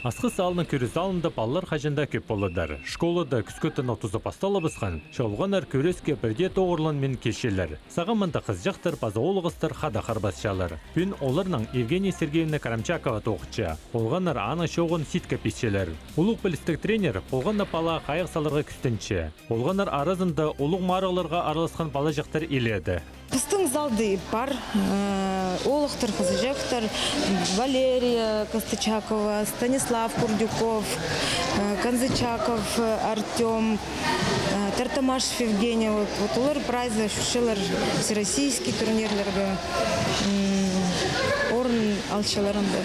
Асқы салыны көрі залында баллар қажында көп болыдар. Школада күскөттін 30 пасталы бысқан. Шолғанар көреске бірде тоғырлан мен келшелер. Сағамында қыз жақтыр, база олығыстыр, қада қарбасшалар. Бүн оларның Евгений Сергеевна Карамчакова тоқытча. Олғанар ана шоғын ситка пешелер. Олық білістік тренер олғанна пала қайық саларға күстінші. Олғанар аразында олық марығыларға араласқан бала жақтар еледі. Біздің залды бар, олықтыр, қызыжақтыр, Валерия Костычакова, Станислав Курдюков, Канзычаков, Артем, Тартамашев Евгений. Вот олар прайзы шушылар всероссийский турнирлерге орын алшыларында.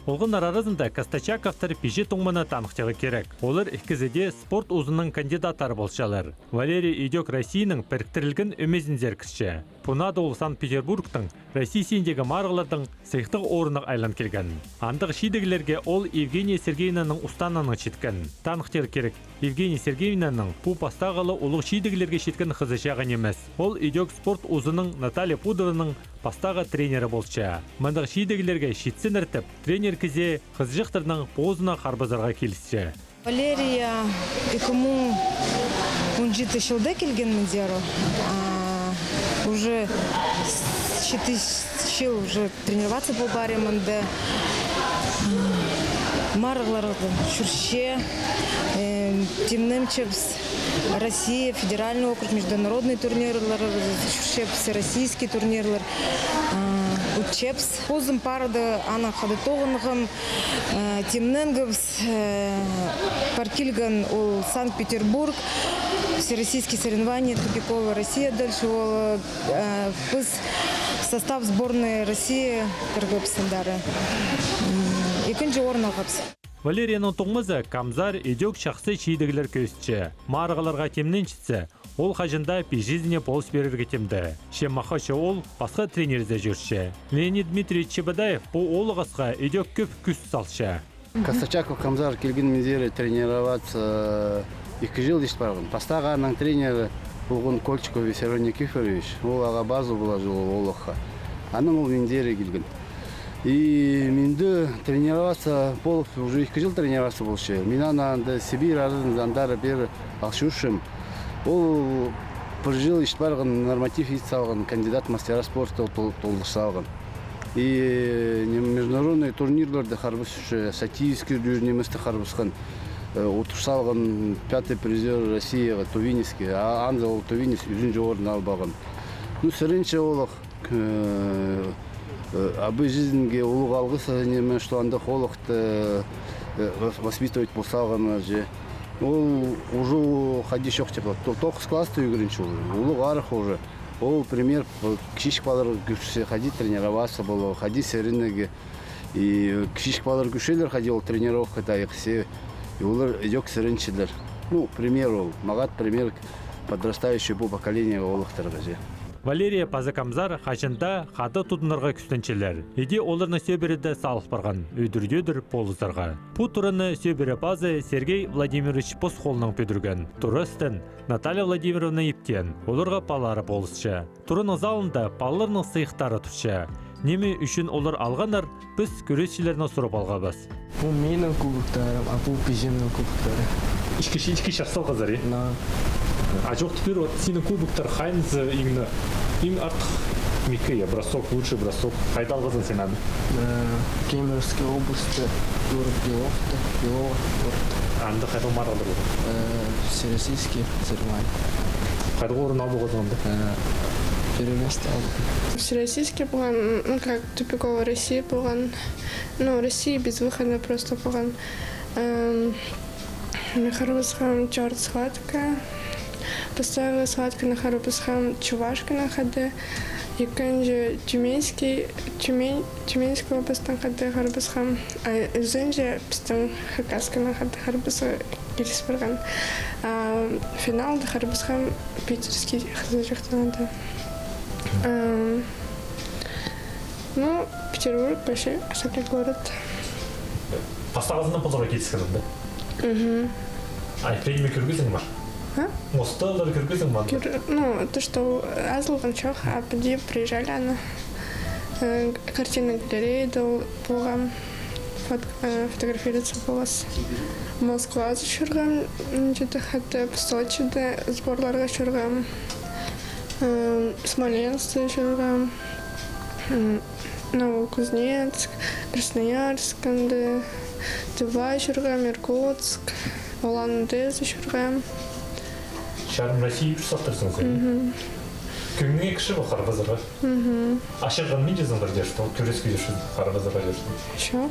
Олғынар арасында Костачаковтар пежі тоңмана танықтығы керек. Олар ikizide спорт ұзының кандидаттары болшалар. Валерий Идек Россияның біріктірілген өмезін зеркісші. Пунада ол Санкт-Петербургтың Россиясіндегі марғылардың сыйқтық орынық айлан келген. Андық шидегілерге ол Евгения Сергеевнаның ұстананың шеткен. Танықтығы керек. Евгения Сергеевнаның бұл пастағалы олық шидегілерге шеткен қызышағын емес. Ол Идек спорт ұзының Наталья Пудованың пастаға тренері болшы. Мандық шидегілерге шетсін іртіп, тренер кізе қызжықтырның позына қарбазарға келісші. Валерия 2017 жылда келген мендеру. Уже 4 жыл уже тренироваться был баремінде. Марғыларды шүрше, темным чепс, Россия, федеральный округ, международный турнирлар, шүрше, всероссийский турнирлар. Учепс. Позым парады ана хадытоғынғым, темненгівс, паркильган ол Санкт-Петербург, всероссийские соревнования, тупиковая Россия, дальше ол состав сборной России, торгопсандары. Екінші орын алғапсы. Валерияның тоңмызы Камзар Идек шақсы шейдігілер көстші. Марғаларға темнен шітсі. Ол қажында пежізіне полыс берерге темді. Шеммақашы ол басқа тренерді жүрші. Леонид Дмитриевич Чебадаев бұл олығысқа Идек көп күс салшы. Костачаков Камзар келген мендері тренироваться 2 жыл дейші барғын. Пастағаның тренері бұлғын Кольчиков Виссарон Никифорович. Ол аға базу бұла жылы олыққа. Аның ол мендері келген. И менде тренироваться пол уже 2 жыл тренироваться болшы. Мен анда Сибирь арын зандары бері алшушым. Ол бір жыл ешті барған норматив ет салған, кандидат мастера спорта толды салған. И международный турнирларды қарбыс Сатийский дүйірнеместі қарбысқан. Отыр салған 5-й призер Россияға Тувинецке, анза ол Тувинец үзін орын албаған. Ну, сірінші олық абы жизньге улуг алгысы неме что анда холокты воспитывать болсалган же. Ол уже ходи шок типа. Только с класса игринчу. Улуг арх уже. Ол пример кишик балар күшсе ходи тренироваться было, ходи серинеге. И кишик балар күшелер ходил тренировка да ихсе. И улар идёк серинчилер. Ну, примеру, магат пример подрастающее поколение олухтарга же. Валерия Пазакамзар қажында қады тұтынырға күстенчелер. Еде оларны сөбіреді салық барған, өдір-өдір полыздарға. Бұ тұрыны сөбірі базы Сергей Владимирович Посхолның пөдірген. Тұрыстын Наталья Владимировна ептен. Оларға палары полысшы. Тұрының залында паларының сыйықтары тұшы. Неме үшін олар алғанар, біз көрешілеріне сұрап алғабыз. Бұл менің кубоктарым, а бұл пежемнің кубоктары. Ішкі шақсал қазар, А жоқ теперь вот синен кубоктар Хайнз именно им артық мекея бросок, лучший бросок. Қайда алғызын сен әді? Кемеровской области, город Белова, город. Анды қайда маралды болған? Всероссийский соревнования. Қайда орын алды ғозғанды? Первое место алды. Всероссийский болған, ну как тупиковая Россия болған. Ну, Россия без выхода просто болған. Харбасхам черт схватка. Поставила схватка на Харбасхам Чувашка на ходе. И канже Тюменского постан ходе Харбасхам. А Зенже постан Хакаска на ходе Харбаса Гельсберган. А финал до Харбасхам питерский хазарихтанада. Ну, Петербург большой, особый город. Пастағызында ползарға кетіскізім, да? Тренермен көргізің ма? Мосталар көргізің ма? Ну, то, что азылған жоқ, а приезжали она. Картинная галерея болған. фотографироваться болас. Москва жүргем, жеті хатты Сочиде сборларға жүргем, Смоленскте жүргем, Новокузнецк, Красноярск, Тува жүргем, Иркутск, Улан-Удэ жүргем. Шарм Россия жүрсақтырсыңыз. Күнге кіші бұл Қарбазарға. Ашырған мен жезің бір дершті, көреске дерші Қарбазарға дерші. Шо?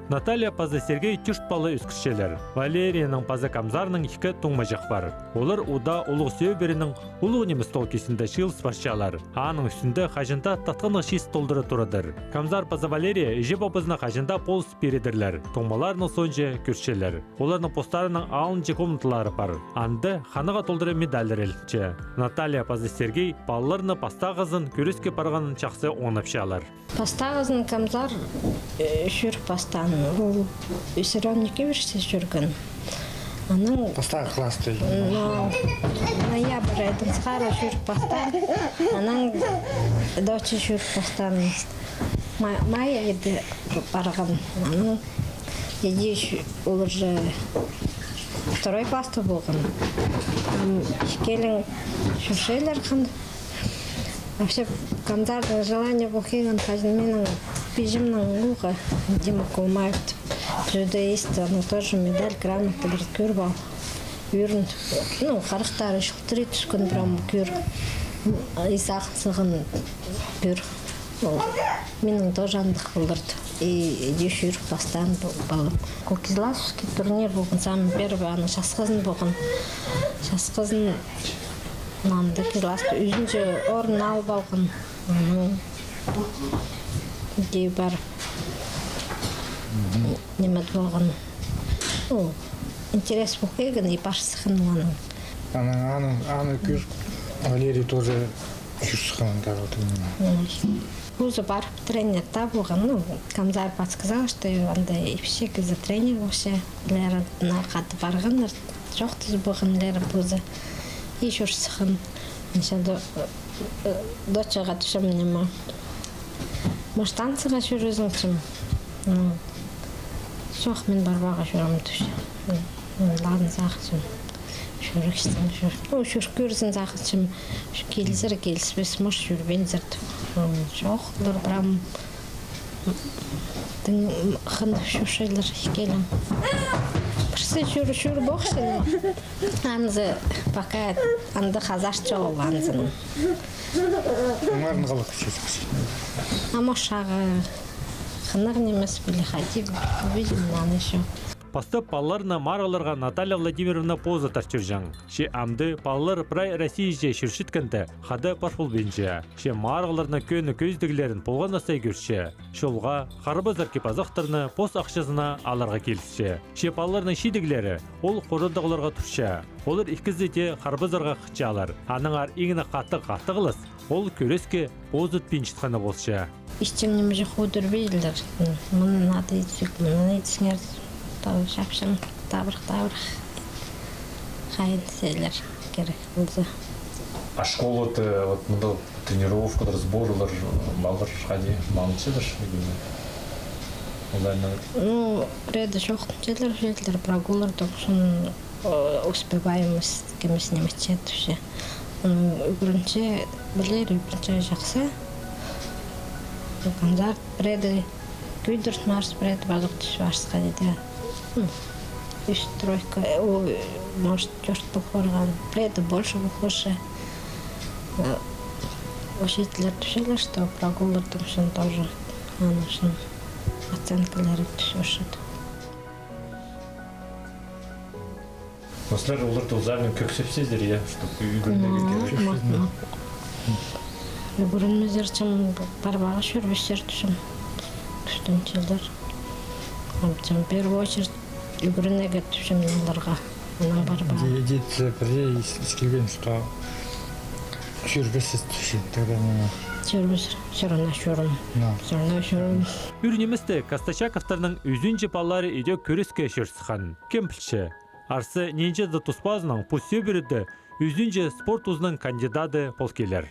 Наталья паза Сергей түшт балы үскішчелер. Валерияның паза Камзарның екі туңма жақ бар. Олар уда ұлық сөйберінің ұлық неміс толкесінде шыл спаршалар. Аның үстінде қажында татқаны шиз толдыры тұрадыр. Камзар паза Валерия ежі бабызына қажында пол спиридерлер. Туңмаларының сонже көршелер. Оларның постарының алынчы комнаталары бар. Анды қаныға толдыры медалдер елтчі. Наталья паза Сергей балаларыны пастағызын көреске барғанын чақсы оңапшалар. Пастағызын Камзар жүріп пастан. Ол Виссарионнике версия жүрген. Аның Пастағы класты. Ноябрь айдың сқары жүріп пастан. Аның дочы жүріп пастан. Май айды барған. Аның еді ол уже второй класты болған. Шкелің жүршейлер қанды. Вообще, Камзардың желание бұқиған қазіменің пижімнің ұлға Дима Кулмаев жүдеист, оның тоже медаль, грамота бір көріп ал. Үйірін, қарықтары шылтыры түшкін бірам көр. Исақ сығын көр. Менің тоже андық бұлдырды. И деш үйіріп бастан балым. Кокизласовский турнир болған, самый первый, аны шасқызын болған. Шасқызын Мамда кизласты үзінше орын алып алған. Дей бар немет болған. Интерес бұқиған и башсықын оның. Аны көр Валерий тоже жүрсіған дағылды. Уже барып тренер табылған. Камзар подсказал, что андай ипшек за тренер вообще. Лера на қаты барған, жоқ түз болған Лера бұзы. И жүрсіған. Дочаға түшім нема. Маштанцыға жүрізің түшім. Жоқ, мен барбаға жүрім түші. Ладын зақытшым. Жүрікстің жүр. Жүркөрізін зақытшым. Келізір, келіспес, мұш жүрбен зірді. Жоқ, бұлар бірам қынды жүршейлер келім. Бірсі жүрі боқшын. Анзы пока анды қазашчы ол анзын. Олардың қалық үшесіксі. Амошағы қыныр немес білі қайти білім наны шо. Пастып балаларына мараларға Наталья Владимировна поза тарчыржан. Ше амды балалар прай Россия шүршіткінді қады парфул бенже. Ше мараларына көні көздігілерін болған асай көрші. Шолға қарбазар кепазақтарыны пос ақшасына аларға келісші. Ше балаларының шидігілері ол қорындығыларға тұршы. Олар ikisi de қарбазарға қычалар. Аныңар еңіні қатты-қатты ол көреске позыт пеншітқаны болшы. Іштем немеже қудыр бейлдер. Мұны нады етсік, мұны етсіңер. Шапшым, табырық. Қайын селер керек болды. А школа-то, вот мында тренировка, сборлар, балдар қади, маңышыдыр? Реда жоқ желер, прогулар тоқсын успеваемость кемес немечет все. Бірінші білер, бірінші жақсы. Камзар реда күйдір марс реда базық түш барсыға дейді. Үш тройка, может, чёрт похорган. Реда больше похоже. Учителер түшелер, что прогулар тұмшын тоже анышын оценкалары түшешіді. Осылар оларды ұзармен көксепсіздер, я, чтобы үйгірмеге керек. Үйгірмездер чым барбаға шөрбестер түшім. Түштін челдер. В первую очередь үйгірмеге түшім оларға. Оның барбаға. Едет бірде ескелген, что шөрбесіз түшін, тогда не... Шөрбес, шөрім. Үрнемісті Кастачаковтарның үзінчі баллары үйде көріске шөрсіған. Кем пілші? Арсы ненче да тұспазының пұссе бірді үзінче спорт ұзының кандидаты полкелер.